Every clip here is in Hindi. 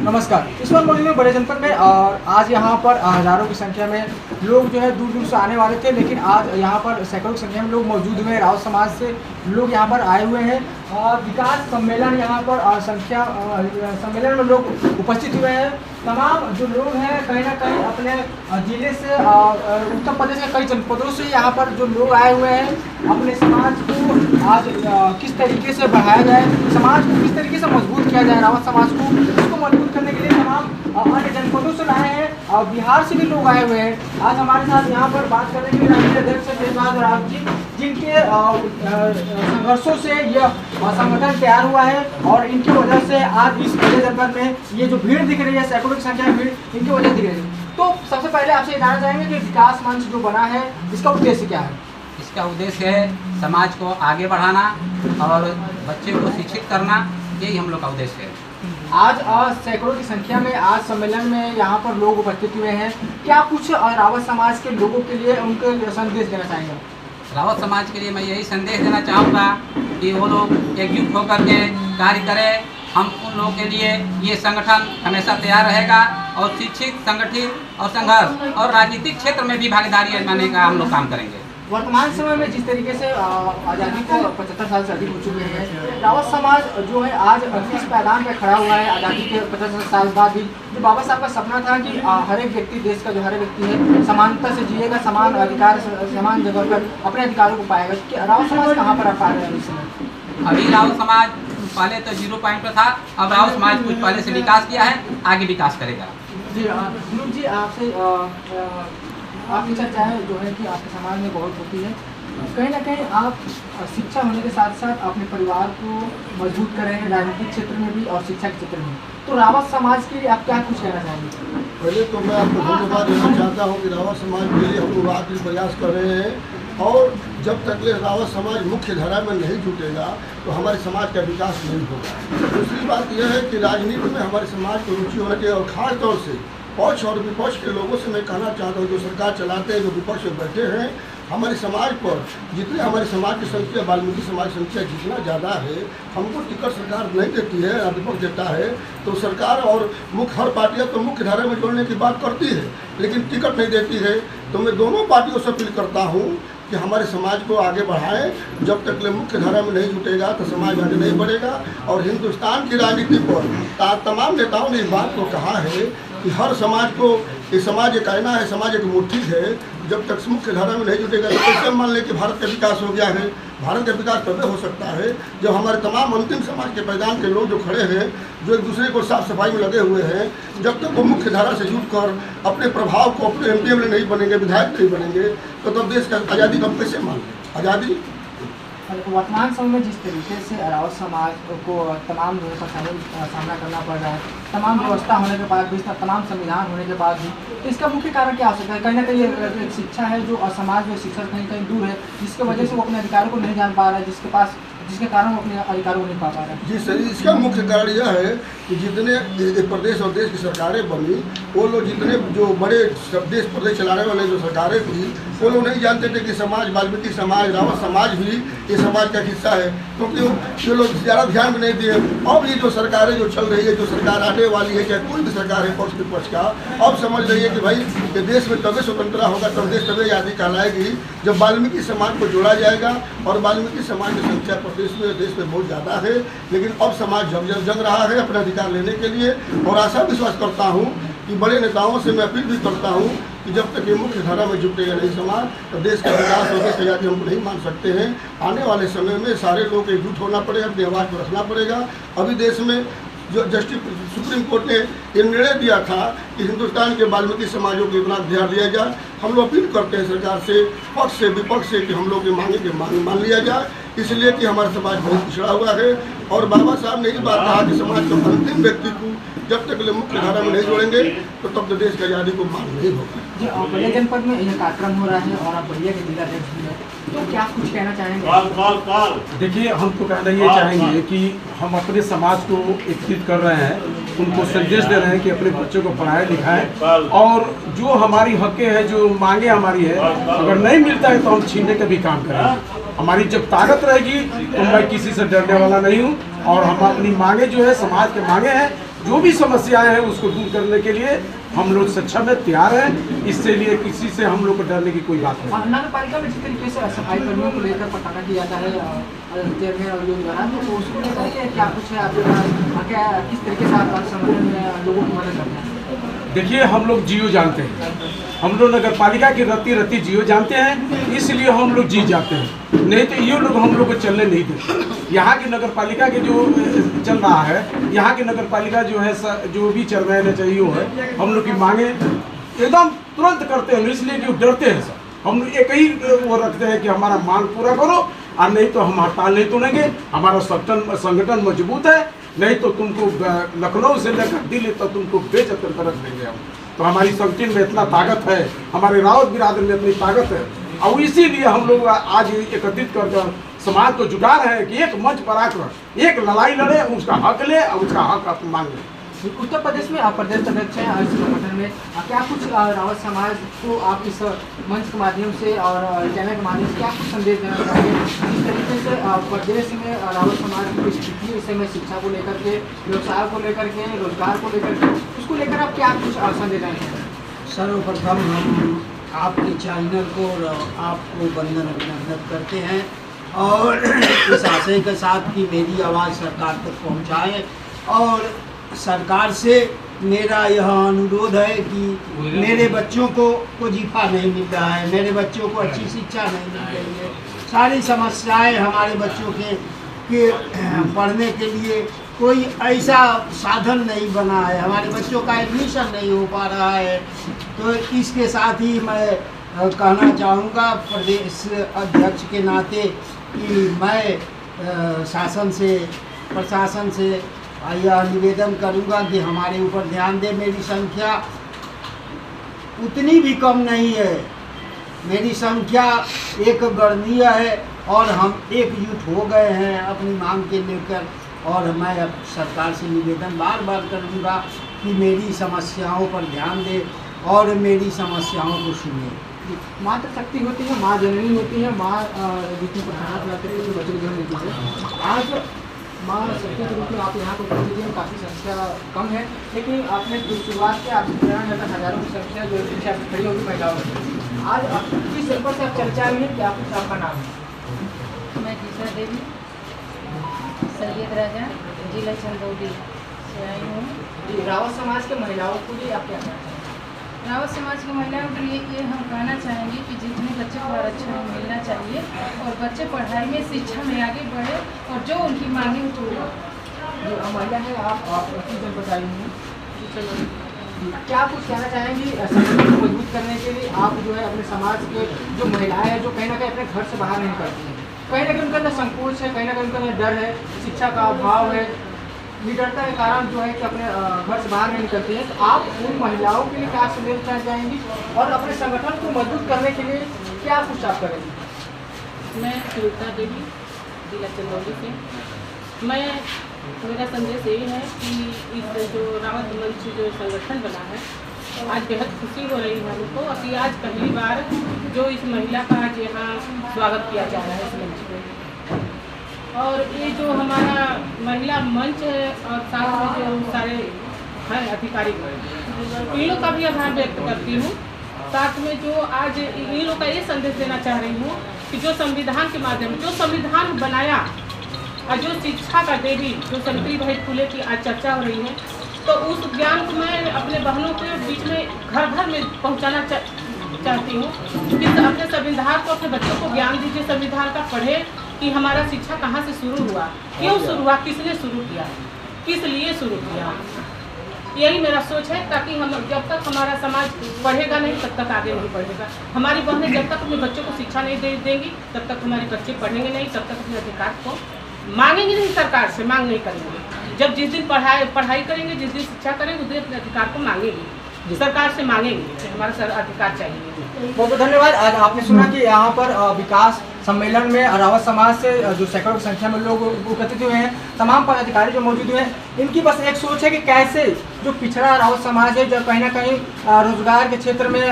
नमस्कार। इस वक्त मौजूद है बड़े जनपद में और आज यहाँ पर हज़ारों की संख्या में लोग जो है दूर दूर से आने वाले थे, लेकिन आज यहाँ पर सैकड़ों की संख्या में लोग मौजूद हुए हैं। रावत समाज से लोग यहाँ पर आए हुए हैं। विकास सम्मेलन यहाँ पर सम्मेलन में लोग उपस्थित हुए हैं। तमाम जो लोग हैं कहीं ना कहीं अपने जिले से उत्तर प्रदेश के कई जनपदों से यहाँ पर जो लोग आए हुए हैं अपने समाज को आज किस तरीके से बढ़ाया जाए, समाज को किस तरीके से मजबूत किया जाए, रावत समाज को इसको मजबूत करने के लिए तमाम अन्य जनपदों से लाए हैं और बिहार से भी लोग आए हुए हैं। आज हमारे साथ यहाँ पर बात करने के लिए राष्ट्रीय अध्यक्ष तेज बहादुर रावत जी, जिनके संघर्षों से यह संगठन तैयार हुआ है और इनकी वजह से आज इस बड़े जनपद में ये जो भीड़ दिख रही है, सैकड़ों की संख्या में भीड़ इनकी वजह दिख रही है। तो सबसे पहले आपसे ये जानना चाहेंगे कि विकास मंच जो बना है इसका उद्देश्य क्या है? इसका उद्देश्य है समाज को आगे बढ़ाना और बच्चे को शिक्षित करना, यही हम लोग का उद्देश्य है। आज सैकड़ों की संख्या में आज सम्मेलन में यहाँ पर लोग उपस्थित हुए हैं। क्या कुछ रावत समाज के लोगों के लिए उनके संदेश देना चाहेंगे? रावत समाज के लिए मैं यही संदेश देना चाहूँगा कि वो लोग एकजुट होकर के कार्य करें। हम उन लोगों के लिए ये संगठन हमेशा तैयार रहेगा और शिक्षित, संगठित और संघर्ष और राजनीतिक क्षेत्र में भी भागीदारी आजमाने का हम लोग काम करेंगे। वर्तमान समय में जिस तरीके से आज़ादी को 75 साल से अधिक हो चुके हैं, रावत समाज जो है आज किस पैदान पर खड़ा हुआ है? आज़ादी के 75 साल बाद भी जो बाबा साहब का सपना था कि हर एक व्यक्ति, देश का जो हर एक व्यक्ति है समानता से जिएगा, समान अधिकार, समान जगह पर अपने अधिकारों को पाएगा, कि रावत समाज कहाँ पर आ पा रहे हैं इस समय? अभी रावत समाज पहले तो 0 पॉइंट पर था, अब रावत समाज कुछ पहले से विकास किया है, आगे विकास करेगा। जी अनुप जी, आपसे आपकी चर्चाएँ जो है कि आपके समाज में बहुत होती है, कहीं ना कहीं आप शिक्षा होने के साथ साथ अपने परिवार को मजबूत करें, राजनीतिक क्षेत्र में भी और शिक्षा के क्षेत्र में, तो रावत समाज के लिए आप क्या कुछ कहना चाहेंगे? पहले तो मैं आपको धन्यवाद देना चाहता हूँ कि रावत समाज के लिए हम लोग आखिरी प्रयास कर रहे हैं और जब तक ले रावत समाज मुख्य धारा में नहीं जुटेगा तो हमारे समाज का विकास नहीं होगा। दूसरी बात यह है कि राजनीति में हमारे समाज को रुचि होना चाहिए और ख़ास तौर से पक्ष और विपक्ष के लोगों से मैं कहना चाहता हूँ, जो सरकार चलाते हैं, जो विपक्ष में बैठे हैं, हमारे समाज पर जितने हमारे समाज की संख्या, वाल्मीकि समाज की संख्या जितना ज़्यादा है, हमको टिकट सरकार नहीं देती है, विपक्ष देता है, तो सरकार और हर पार्टियाँ तो मुख्य धारा में जोड़ने की बात करती है लेकिन टिकट नहीं देती है। तो मैं दोनों पार्टियों से अपील करता हूँ कि हमारे समाज को आगे बढ़ाएं। जब तक ले मुख्य धारा में नहीं जुटेगा तो समाज आगे नहीं बढ़ेगा। और हिंदुस्तान की राजनीति पर तमाम नेताओं ने इस बात को कहा है कि हर समाज को, ये समाज एक आईना है, समाज एक मुट्ठी है। जब तक मुख्य धारा में नहीं जुटेगा तो कैसे मान लें कि भारत का विकास हो गया है? भारत का विकास तभी हो सकता है जब हमारे तमाम अंतिम समाज के पैदान के लोग जो खड़े हैं, जो एक दूसरे को साफ सफाई में लगे हुए हैं, जब तक वो मुख्य धारा से जुटकर अपने प्रभाव को, अपने एमपी नहीं बनेंगे, विधायक नहीं बनेंगे, तो तब देश का आज़ादी कब कैसे मान लें? आज़ादी वर्तमान समय में जिस तरीके से रावत समाज को तमाम जो है परेशानियों का सामना करना पड़ रहा है, तमाम व्यवस्था होने के बाद भी, तमाम संविधान होने के बाद भी, तो इसका मुख्य कारण क्या हो सकता है? कहीं ना कहीं एक शिक्षा है जो समाज में शिक्षा कहीं कहीं दूर है, जिसकी वजह से वो अपने अधिकारों को नहीं जान पा रहा है, जिसके कारण वो अपने अधिकारों को नहीं पा रहा है। जी सर, इसका मुख्य कारण यह है कि जितने प्रदेश और देश की सरकारें बनी, वो लोग जितने जो बड़े देश प्रदेश चलाने वाले जो सरकारें थी, वो लोग नहीं जानते थे कि समाज, वाल्मीकि समाज, रावत समाज भी ये समाज का हिस्सा है, क्योंकि ये लोग ज़्यादा ध्यान भी नहीं दिए। अब ये जो सरकारें जो चल रही है, जो सरकार आने वाली है, चाहे कोई भी सरकार है पक्ष विपक्ष का, अब समझ रही है कि भाई ये देश में तभी स्वतंत्रता होगा, तब देश तभी आज़ादी कहलाएगी जब वाल्मीकि समाज को जोड़ा जाएगा। और वाल्मीकि समाज की संख्या देश में बहुत ज़्यादा है, लेकिन अब समाज जग रहा है अपना अधिकार लेने के लिए। और आशा विश्वास करता हूँ कि बड़े नेताओं से मैं अपील भी करता हूँ कि जब तक ये मुख्य धारा में जुटेगा नहीं समाज, तो देश का विकास और देश की आज़ादी हम नहीं मान सकते हैं। आने वाले समय में सारे लोग एकजुट होना पड़ेगा, अपनी आवाज़ को रखना पड़ेगा। अभी देश में जो सुप्रीम कोर्ट ने ये निर्णय दिया था कि हिंदुस्तान के वाल्मीकि समाजों को इतना ध्यान दिया जाए, हम लोग अपील करते हैं सरकार से, पक्ष से, विपक्ष से कि हम लोग ये मांगे कि मान लिया जाए, इसलिए कि हमारा समाज बहुत पिछड़ा हुआ है। और बाबा साहब ने ये बात कहा कि समाज के अंतिम व्यक्ति को जब तक मुख्य धारा में नहीं जोड़ेंगे तो तब तो देश की आज़ादी को मान नहीं होगा। जी, बलिया जनपद में यह कार्यक्रम हो रहा है और आप बलिया के जिलाध्यक्ष भी हैं, तो क्या कुछ कहना चाहेंगे? देखिए, हम तो कहना ये चाहेंगे कि हम अपने समाज को एकत्रित कर रहे हैं, उनको संदेश दे रहे हैं कि अपने बच्चों को पढ़ाएं लिखाएं और जो हमारी हकें हैं, जो मांगे हमारी है, अगर नहीं मिलता है तो हम छीनने का भी काम करेंगे। हमारी जब ताकत रहेगी तो मैं किसी से डरने वाला नहीं हूँ और हम अपनी मांगे जो है, समाज के मांगे हैं, जो भी समस्याएं हैं उसको दूर करने के लिए हम लोग सक्षम है, तैयार हैं। इससे लिए किसी से हम लोग को डरने की कोई बात नहीं। नगर पालिका में जिस तरीके से सफाई कर्मियों को लेकर पटाखा किया जाता है चेयरमैन और लोग द्वारा, तो उसको लेकर के क्या कुछ है आपके पास, क्या किस तरीके से आप संगठन में लोगों की मदद करते हैं? देखिए, हम लोग जियो जानते हैं, हम लोग नगर पालिका की रत्ती जियो जानते हैं, इसलिए हम लोग जी जाते हैं। नहीं तो ये लोग हम लोग को चलने नहीं देते। यहाँ की नगर पालिका के जो चल रहा है, यहाँ की नगर पालिका जो है जो भी चेयरमैन है चाहिए है, हम लोग की मांगे एकदम तुरंत करते हैं, इसलिए कि डरते हैं सब। हम एक ही वो रखते हैं कि हमारा मांग पूरा करो, और नहीं तो हम हड़ताल नहीं तोड़ेंगे। हमारा संगठन मजबूत है, नहीं तो तुमको लखनऊ से लेकर दिल्ली तक तुमको बेचकर कर रख देंगे हम। तो हमारी संगठन में इतना ताकत है, हमारे रावत बिरादर में इतनी ताकत है, और इसीलिए हम लोग आज एकत्रित कर समाज को जुटा रहे हैं कि एक मंच पर आकर एक लड़ाई लड़े, उसका हक ले और उसका हक आप मांग लें। उत्तर प्रदेश में आप प्रदेश अध्यक्ष हैं इस संगठन में, क्या कुछ रावत समाज को आप इस मंच के माध्यम से और चैनल के माध्यम से क्या कुछ संदेश देना चाहिए? इस तरीके से प्रदेश में रावत समाज की स्थिति इस समय शिक्षा को लेकर के, व्यवसाय को लेकर के, रोजगार को लेकर के, उसको लेकर आप क्या कुछ संदेश देना चाहेंगे? सर्वप्रथम हम आपके चैनल को और आपको वंदन अभिनंदन करते हैं, और इस आशय के साथ कि मेरी आवाज़ सरकार तक पहुंचाएं। और सरकार से मेरा यह अनुरोध है कि मेरे बच्चों को वजीफा नहीं मिल रहा है, मेरे बच्चों को अच्छी शिक्षा नहीं मिल रही है, सारी समस्याएं हमारे बच्चों के पढ़ने के लिए कोई ऐसा साधन नहीं बना है, हमारे बच्चों का एडमिशन नहीं हो पा रहा है। तो इसके साथ ही मैं कहना चाहूँगा प्रदेश अध्यक्ष के नाते कि मैं शासन से, प्रशासन से यह निवेदन करूंगा कि हमारे ऊपर ध्यान दे। मेरी संख्या उतनी भी कम नहीं है, मेरी संख्या एक गणनीय है, और हम एकजुट हो गए हैं अपनी मांग के लेकर। और मैं अब सरकार से निवेदन बार बार करूंगा कि मेरी समस्याओं पर ध्यान दे और मेरी समस्याओं को सुने। मातृ शक्ति होती है, माँ जननी होती है, माँ जितनी प्रधान चलाते हैं बच्चों को जन्म देती है। आज माँ शक्ति के रूप में आप यहाँ को उपस्थित हैं, काफ़ी संख्या कम है, लेकिन आपने जो शुरुआत किया, आपसे प्रेरणा लेकर हजारों की संख्या जो पीछे आपसे खड़ी होगी महिलाओं की। आज किस स्तर पर से आप चर्चा में क्या कुछ आपका नाम है? मैं जीसा देवी सैयद राजा जिला चंदौली से आई हूँ। रावत समाज के महिलाओं को लिए आप क्या कहना चाहेंगे? रावत समाज की महिलाओं के लिए ये हम कहना चाहेंगे कि जितने बच्चे को आरक्षण मिलना चाहिए और बच्चे पढ़ाई में, शिक्षा में आगे बढ़े, और जो उनकी मांगे पूरी। जो महिला है, आप जनपद आई हैं, क्या कुछ कहना चाहेंगी संगठन को मजबूत करने के लिए? आप जो है अपने समाज के जो महिलाएं हैं, जो कहीं ना कहीं अपने घर से बाहर नहीं करती हैं, कहीं ना कहीं उनके अंदर संकोच है, कहीं ना कहीं उनके अंदर डर है, शिक्षा का अभाव है, निडरता के कारण जो है कि अपने घर से बाहर नहीं निकलती है, तो आप उन महिलाओं के लिए क्या संदेश देना चाहेंगी और अपने संगठन को मजबूत करने के लिए क्या कुछ आप करेंगे? मैं सुनीता देवी जिला चंदौली से। मेरा संदेश यही है कि इस जो रावत मंच जो संगठन बना है, आज बेहद खुशी हो रही है हमको, अभी आज पहली बार जो इस महिला का आज यहाँ स्वागत किया जा रहा है इस मंच में। और ये जो हमारा महिला मंच है और साथ में जो सारे हैं अधिकारी, इन लोग का भी आभार व्यक्त करती हूँ। साथ में जो आज इन लोग का ये संदेश देना चाह रही हूँ कि जो संविधान के माध्यम जो संविधान बनाया और जो शिक्षा का देवी जो सावित्रीबाई फुले की आज चर्चा हो रही है, तो उस ज्ञान को मैं अपने बहनों के बीच में घर घर में पहुंचाना चाहती हूँ कि अपने संविधान को, अपने बच्चों को ज्ञान दीजिए संविधान का, पढ़े कि हमारा शिक्षा कहाँ से शुरू हुआ, क्यों शुरू हुआ, किसने शुरू किया, किस लिए शुरू किया। यही मेरा सोच है, ताकि हम जब तक हमारा समाज पढ़ेगा नहीं तब तक आगे नहीं बढ़ेगा। हमारी बहनें जब तक अपने बच्चों को शिक्षा नहीं देंगी तब तक हमारे बच्चे पढ़ेंगे नहीं, तब तक अपने अधिकार को मांगेंगे नहीं, सरकार से मांग नहीं करेंगे। जब जिस दिन पढ़ाई करेंगे, जिस दिन शिक्षा करेंगे, उस दिन अपने अधिकार को मांगेंगे, सरकार से मांगेंगे कि हमारा अधिकार चाहिए। बहुत बहुत धन्यवाद। आज आपने सुना कि यहाँ पर विकास सम्मेलन में रावत समाज से जो सैकड़ों की संख्या में लोग उपस्थित हुए हैं, तमाम पदाधिकारी जो मौजूद हुए हैं, इनकी बस एक सोच है कि कैसे जो पिछड़ा राउत समाज है, जब कहीं ना कहीं रोजगार के क्षेत्र में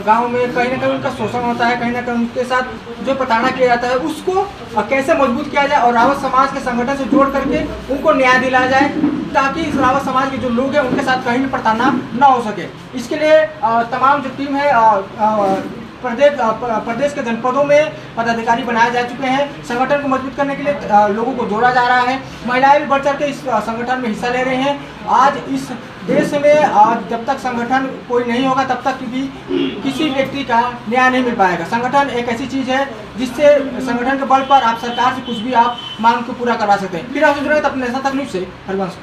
गांव में कहीं ना कहीं उनका शोषण होता है, कहीं ना कहीं उनके साथ जो प्रताड़ना किया जाता है, उसको कैसे मजबूत किया जाए और रावत समाज के संगठन से जोड़ करके उनको न्याय दिलाया जाए, ताकि इस रावत समाज के जो लोग हैं उनके साथ कहीं भी प्रताड़ना न हो सके। इसके लिए तमाम जो टीम है प्रदेश के जनपदों में पदाधिकारी बनाए जा चुके हैं। संगठन को मजबूत करने के लिए लोगों को जोड़ा जा रहा है। महिलाएं भी बढ़ चढ़ के इस संगठन में हिस्सा ले रही हैं। आज इस देश में जब तक संगठन कोई नहीं होगा तब तक भी किसी व्यक्ति का न्याय नहीं मिल पाएगा। संगठन एक ऐसी चीज़ है जिससे संगठन के बल पर आप सरकार से कुछ भी आप मांग को पूरा करवा सकते हैं। फिर आप अपने नेशनल तक न्यूज़ से हरिवंश।